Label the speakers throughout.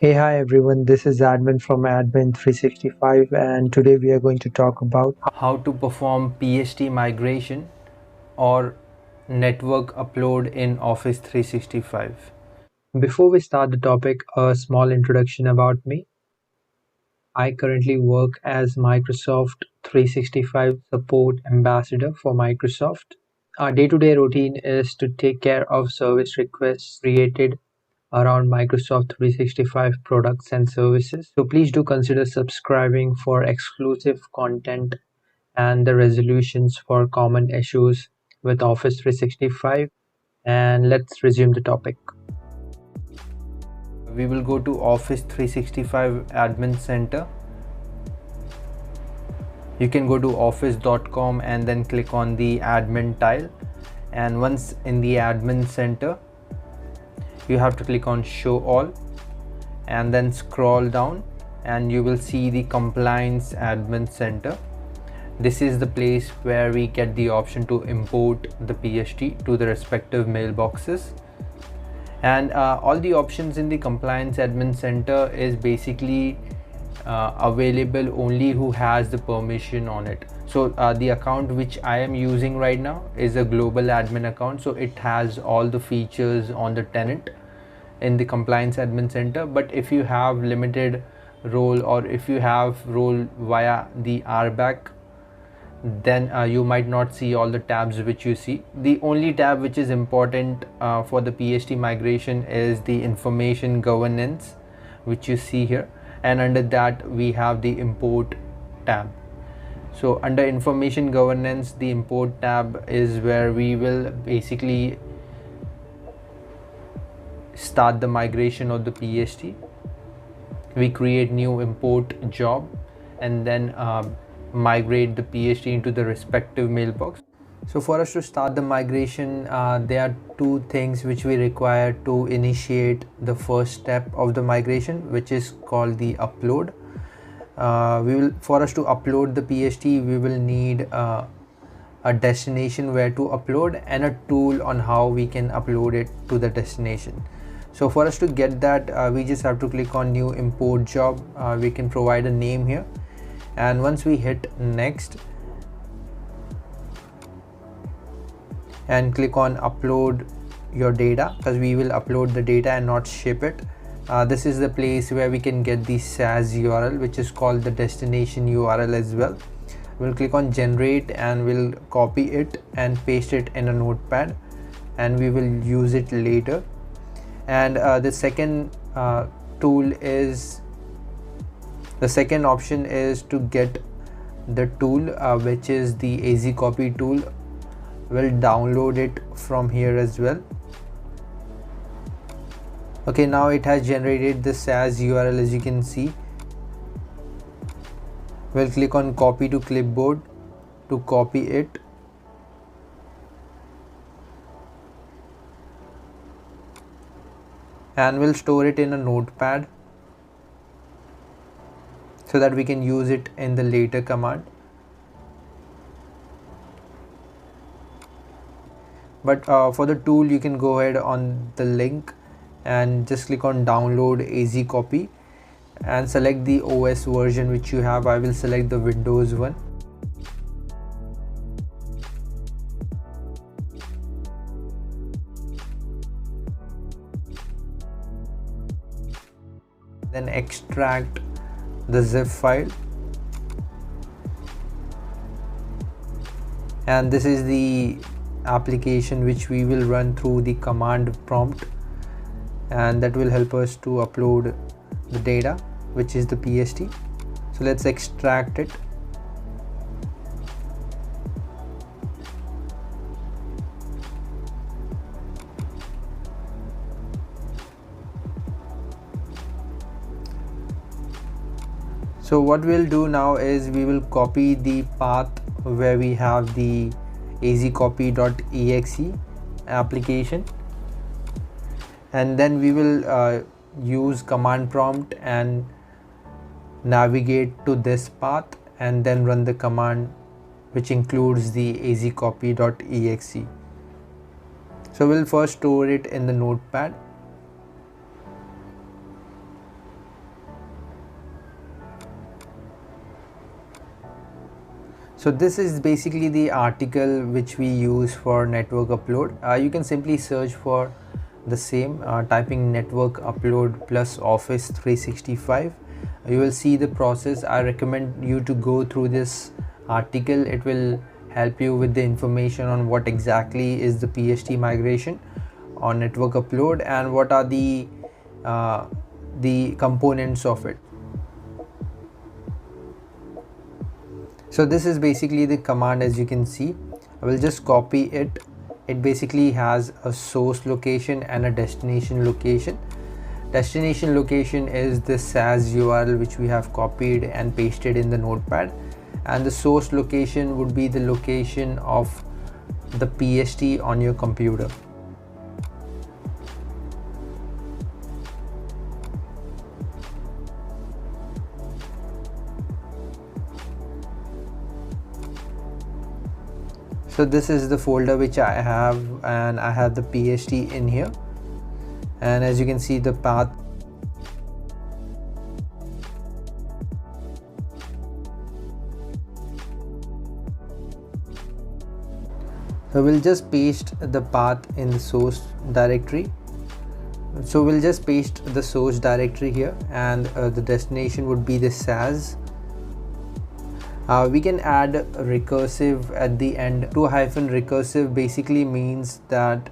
Speaker 1: Hey, hi everyone. This is Admin from Admin 365, and today we are going to talk about
Speaker 2: how to perform Pst migration or network upload in Office 365.
Speaker 1: Before we start the topic, a small introduction about me. I currently work as Microsoft 365 support ambassador for Microsoft. Our day-to-day routine is to take care of service requests created around Microsoft 365 products and services. So please do consider subscribing for exclusive content and the resolutions for common issues with Office 365. And let's resume the topic.
Speaker 2: We will go to Office 365 Admin Center. You can go to office.com and then click on the admin tile. And once in the admin center, you have to click on show all and then scroll down and you will see the compliance admin center. This is the place where we get the option to import the PST to the respective mailboxes. And all the options in the compliance admin center is basically available only who has the permission on it. So the account which I am using right now is a global admin account, so it has all the features on the tenant in the compliance admin center. But if you have limited role or if you have role via the RBAC, then you might not see all the tabs which you see. The only tab which is important for the PST migration is the information governance, which you see here, and under that we have the import tab. So under information governance, the import tab is where we will basically start the migration of the PST. We create new import job and then migrate the PST into the respective mailbox. So for us to start the migration, there are two things which we require to initiate the first step of the migration, which is called the upload. For us to upload the PST, we will need a destination where to upload and a tool on how we can upload it to the destination. So for us to get that, we just have to click on new import job. We can provide a name here, and once we hit next and click on upload your data, because we will upload the data and not ship it, this is the place where we can get the SAS URL, which is called the destination URL as well. We'll click on generate and we'll copy it and paste it in a notepad, and we will use it later. And the second option is to get the tool, which is the AZ copy tool. We'll download it from here as well. Okay, now it has generated the SAS URL, as you can see. We'll click on copy to clipboard to copy it. And we'll store it in a notepad so that we can use it in the later command. But for the tool, you can go ahead on the link and just click on download AZ copy and select the OS version which you have. I will select the Windows one. Then extract the zip file, and this is the application which we will run through the command prompt, and that will help us to upload the data, which is the PST. So let's extract it. So what we'll do now is we will copy the path where we have the azcopy.exe application, and then we will use command prompt and navigate to this path and then run the command which includes the azcopy.exe. So we'll first store it in the notepad. So this is basically the article which we use for network upload. You can simply search for the same, typing network upload plus Office 365. You will see the process. I recommend you to go through this article. It will help you with the information on what exactly is the Pst migration on network upload and what are the components of it. So this is basically the command. As you can see, I will just copy it. It basically has a source location and a destination location. Destination location is the SAS URL which we have copied and pasted in the notepad, and the source location would be the location of the PST on your computer. So this is the folder which I have, and I have the PST in here, and as you can see the path. So we'll just paste the path in the source directory. So we'll just paste the source directory here, and the destination would be the SAS. We can add recursive at the end. To hyphen recursive basically means that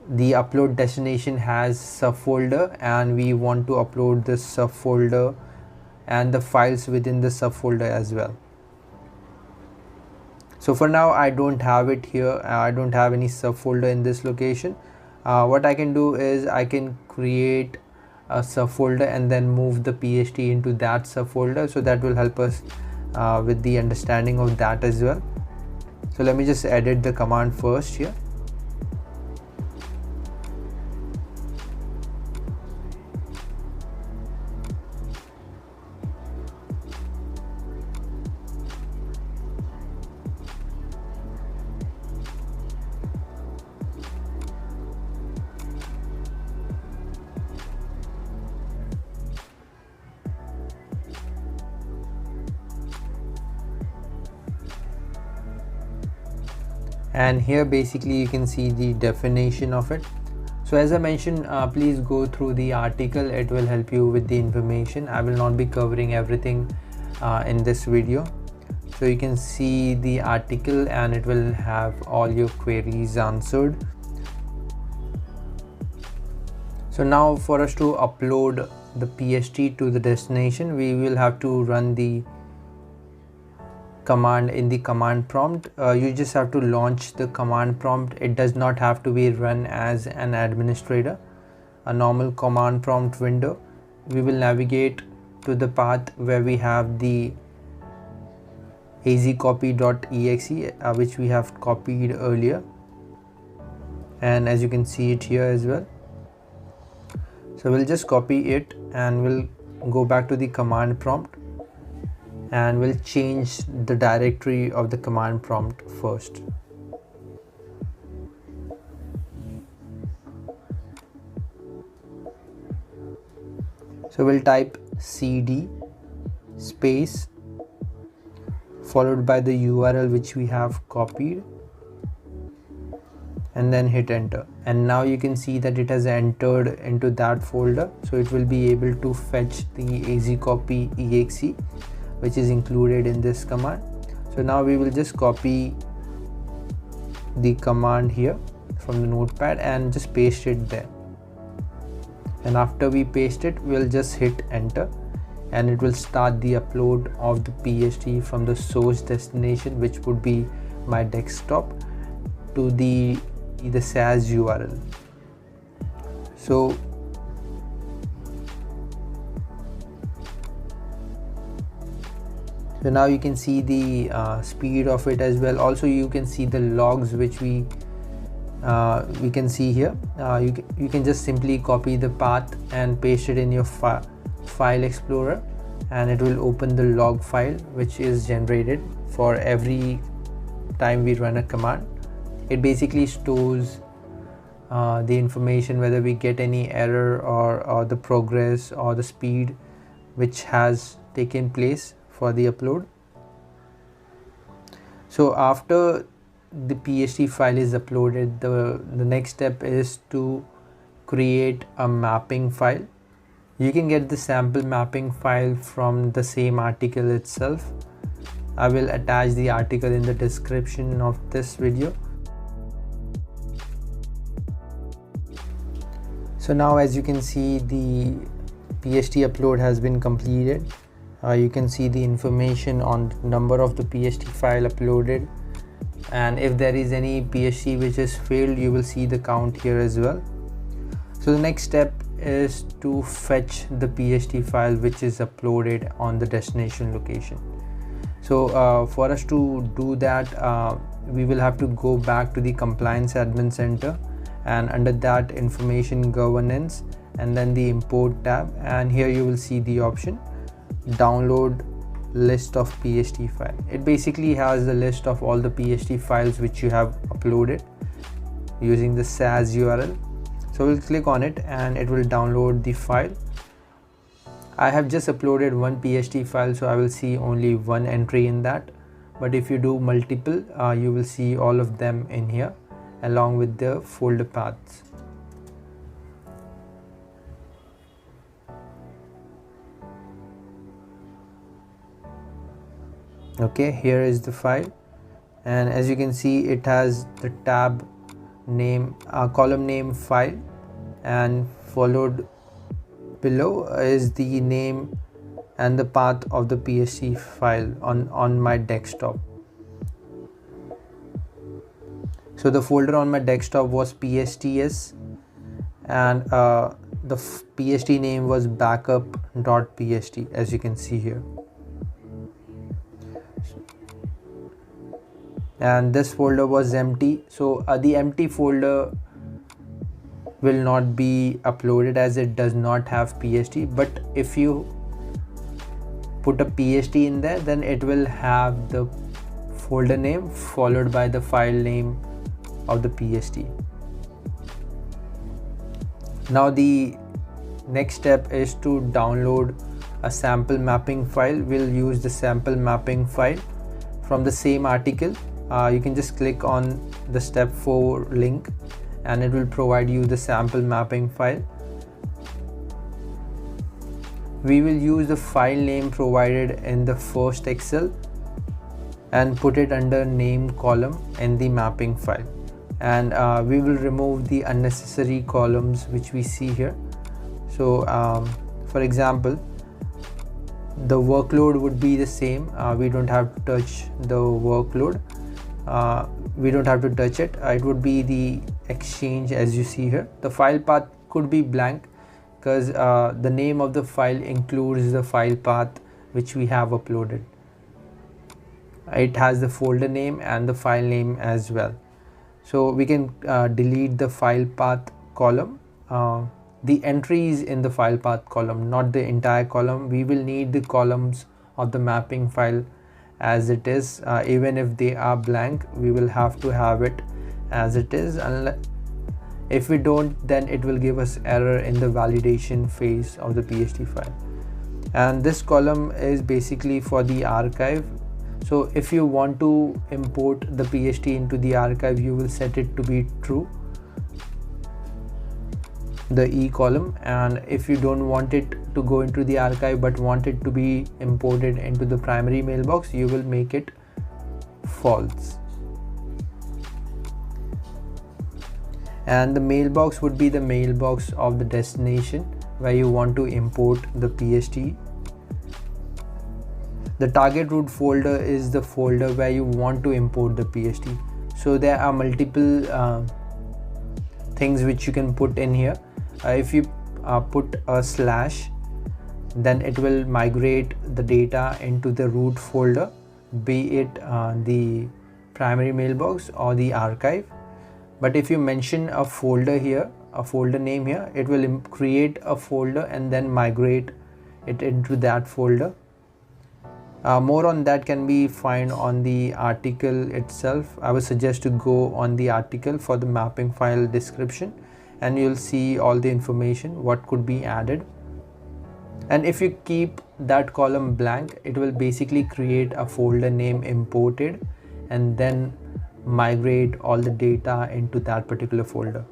Speaker 2: the upload destination has subfolder, and we want to upload this subfolder and the files within the subfolder as well. So for now I don't have it here. I don't have any subfolder in this location. What I can do is I can create a subfolder and then move the PST into that subfolder, so that will help us with the understanding of that as well. So let me just edit the command first here. And here basically you can see the definition of it. So as I mentioned, please go through the article. It will help you with the information. I will not be covering everything in this video. So you can see the article and it will have all your queries answered. So now for us to upload the PST to the destination, we will have to run the command in the command prompt. You just have to launch the command prompt. It does not have to be run as an administrator. A normal command prompt window. We will navigate to the path where we have the azcopy.exe which we have copied earlier, and as you can see it here as well. So we'll just copy it and we'll go back to the command prompt, and we'll change the directory of the command prompt first. So we'll type cd space followed by the URL which we have copied, and then hit enter. And now you can see that it has entered into that folder, so it will be able to fetch the azcopy.exe which is included in this command. So now we will just copy the command here from the notepad and just paste it there. And after we paste it, we'll just hit enter, and it will start the upload of the PST from the source destination, which would be my desktop, to the SAS URL. So now you can see the speed of it as well. Also you can see the logs which we can see here. You can just simply copy the path and paste it in your file explorer, and it will open the log file which is generated for every time we run a command. It basically stores the information, whether we get any error or the progress or the speed which has taken place for the upload. So after the PST file is uploaded, the next step is to create a mapping file. You can get the sample mapping file from the same article itself. I will attach the article in the description of this video. So now, as you can see, the PST upload has been completed. You can see the information on the number of the PST file uploaded, and if there is any PST which has failed, you will see the count here as well. So the next step is to fetch the PST file which is uploaded on the destination location. So for us to do that, we will have to go back to the compliance admin center, and under that, information governance, and then the import tab, and here you will see the option download list of PST file. It basically has the list of all the PST files which you have uploaded using the SAS URL. So we'll click on it and it will download the file. I have just uploaded one PST file, so I will see only one entry in that, but if you do multiple, you will see all of them in here along with the folder paths. Okay, here is the file, and as you can see, it has the tab name, column name file, and followed below is the name and the path of the PST file on my desktop. So the folder on my desktop was PSTS, and the PST name was backup.pst, as you can see here. And this folder was empty, so the empty folder will not be uploaded as it does not have PST, but if you put a PST in there, then it will have the folder name followed by the file name of the PST. Now the next step is to download a sample mapping file. We'll use the sample mapping file from the same article. You can just click on the step 4 link and it will provide you the sample mapping file. We will use the file name provided in the first Excel and put it under name column in the mapping file, and we will remove the unnecessary columns which we see here. So for example, the workload would be the same. We don't have to touch the workload. We don't have to touch it. It would be the exchange, as you see here. The file path could be blank because the name of the file includes the file path which we have uploaded. It has the folder name and the file name as well. So we can delete the file path column, the entries in the file path column, not the entire column. We will need the columns of the mapping file as it is. Even if they are blank, we will have to have it as it is. If we don't, then it will give us error in the validation phase of the PST file. And this column is basically for the archive. So if you want to import the PST into the archive, you will set it to be true, the E column, and if you don't want it to go into the archive but want it to be imported into the primary mailbox, you will make it false. And the mailbox would be the mailbox of the destination where you want to import the PST. The target root folder is the folder where you want to import the PST. So there are multiple things which you can put in here. If you put a slash, then it will migrate the data into the root folder, be it the primary mailbox or the archive. But if you mention a folder here, a folder name here, it will create a folder and then migrate it into that folder. More on that can be found on the article itself. I would suggest to go on the article for the mapping file description, and you'll see all the information what could be added. And if you keep that column blank, it will basically create a folder name imported, and then migrate all the data into that particular folder.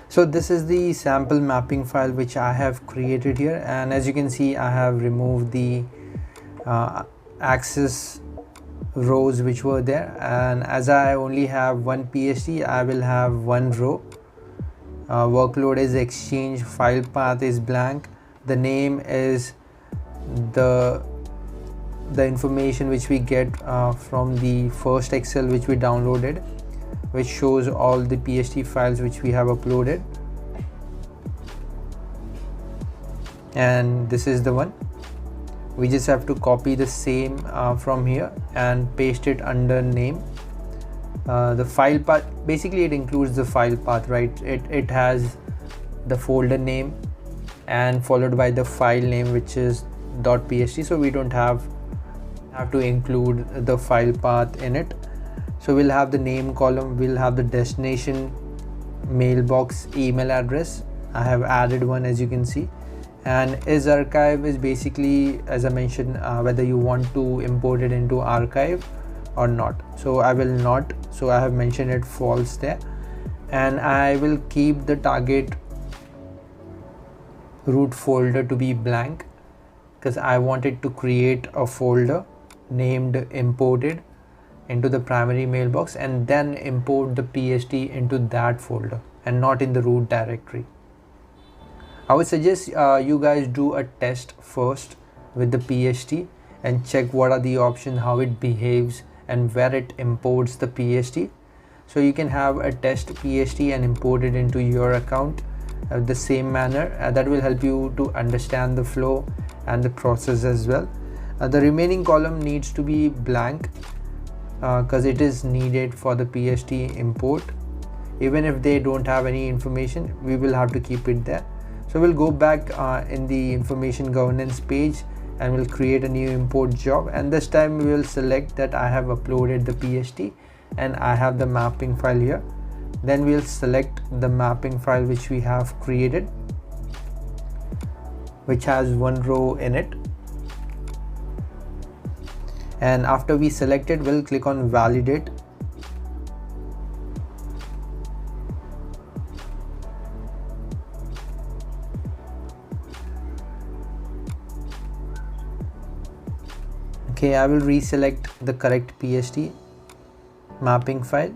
Speaker 2: So this is the sample mapping file which I have created here, and as you can see I have removed the axis rows which were there, and as I only have one PST, I will have one row. Workload is exchange, file path is blank, the name is the information which we get from the first Excel which we downloaded, which shows all the PST files which we have uploaded, and this is the one. We just have to copy the same from here and paste it under name. The file path, basically it includes the file path, right? It has the folder name and followed by the file name which is .pst, so we don't have to include the file path in it. So we'll have the name column, we'll have the destination mailbox email address. I have added one, as you can see, and is archive is basically, as I mentioned, whether you want to import it into archive or not. So I will not, so I have mentioned it false there, and I will keep the target root folder to be blank because I wanted to create a folder named imported into the primary mailbox and then import the PST into that folder and not in the root directory. I would suggest you guys do a test first with the PST and check what are the options, how it behaves and where it imports the PST. So you can have a test PST and import it into your account the same manner. That will help you to understand the flow and the process as well. The remaining column needs to be blank because it is needed for the PST import. Even if they don't have any information, we will have to keep it there. So we'll go back in the information governance page and we'll create a new import job, and this time we will select that I have uploaded the PST and I have the mapping file here. Then we'll select the mapping file which we have created, which has one row in it, and after we select it, we'll click on validate. Okay, I will reselect the correct PST mapping file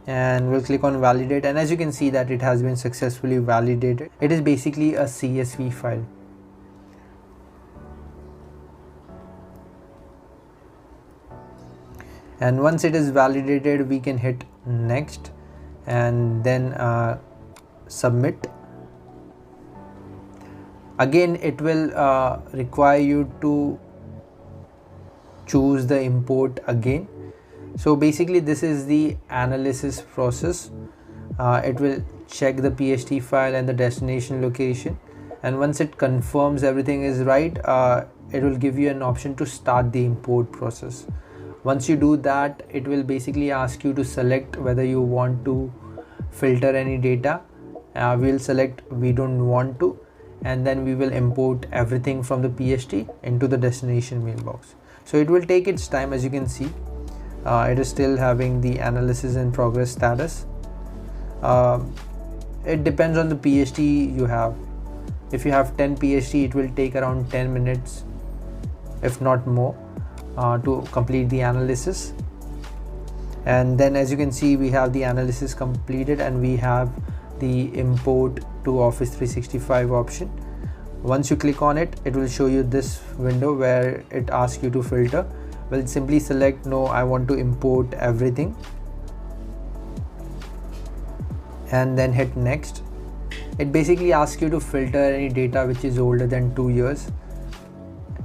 Speaker 2: and we'll click on validate, and as you can see that it has been successfully validated. It is basically a CSV file. And once it is validated, we can hit next and then submit. Again, it will require you to choose the import again. So basically this is the analysis process. It will check the PST file and the destination location, and once it confirms everything is right, it will give you an option to start the import process. Once you do that, it will basically ask you to select whether you want to filter any data. We'll select we don't want to, and then we will import everything from the PST into the destination mailbox. So it will take its time. As you can see, it is still having the analysis in progress status. It depends on the PST you have. If you have 10 PST, it will take around 10 minutes if not more to complete the analysis. And then as you can see, we have the analysis completed and we have the import to Office 365 option. Once you click on it, it will show you this window where it asks you to filter. We'll simply select no, I want to import everything, and then hit next. It basically asks you to filter any data which is older than 2 years.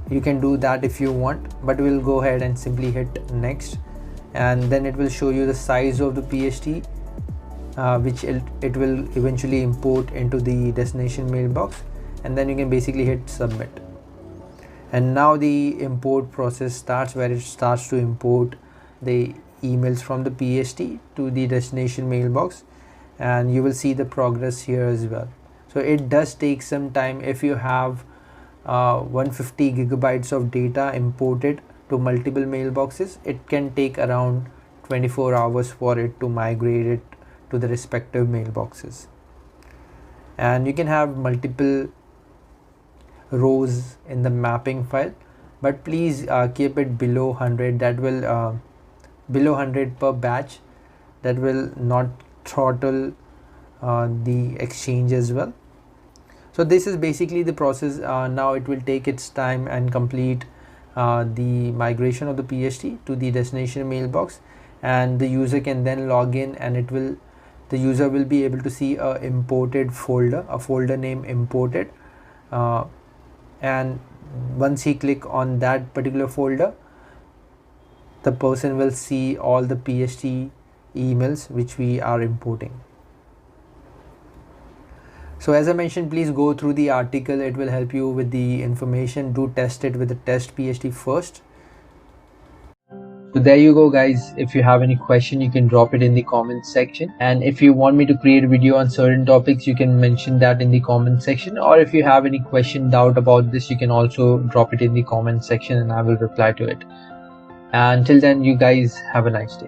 Speaker 2: You can do that if you want, but we'll go ahead and simply hit next, and then it will show you the size of the PST which it will eventually import into the destination mailbox, and then you can basically hit submit. And now the import process starts, where it starts to import the emails from the PST to the destination mailbox, and you will see the progress here as well. So it does take some time. If you have 150 gigabytes of data imported to multiple mailboxes, it can take around 24 hours for it to migrate it to the respective mailboxes. And you can have multiple rows in the mapping file, but please keep it below 100. That will below 100 per batch. That will not throttle the exchange as well. So this is basically the process. Now it will take its time and complete the migration of the PST to the destination mailbox, and the user can then log in, and the user will be able to see a imported folder, a folder name imported, and once he click on that particular folder, the person will see all the PST emails which we are importing. So as I mentioned, please go through the article. It will help you with the information. Do test it with the test PST first.
Speaker 1: So there you go, guys. If you have any question, you can drop it in the comment section. And if you want me to create a video on certain topics, you can mention that in the comment section. Or if you have any question, doubt about this, you can also drop it in the comment section and I will reply to it. And until then, you guys have a nice day.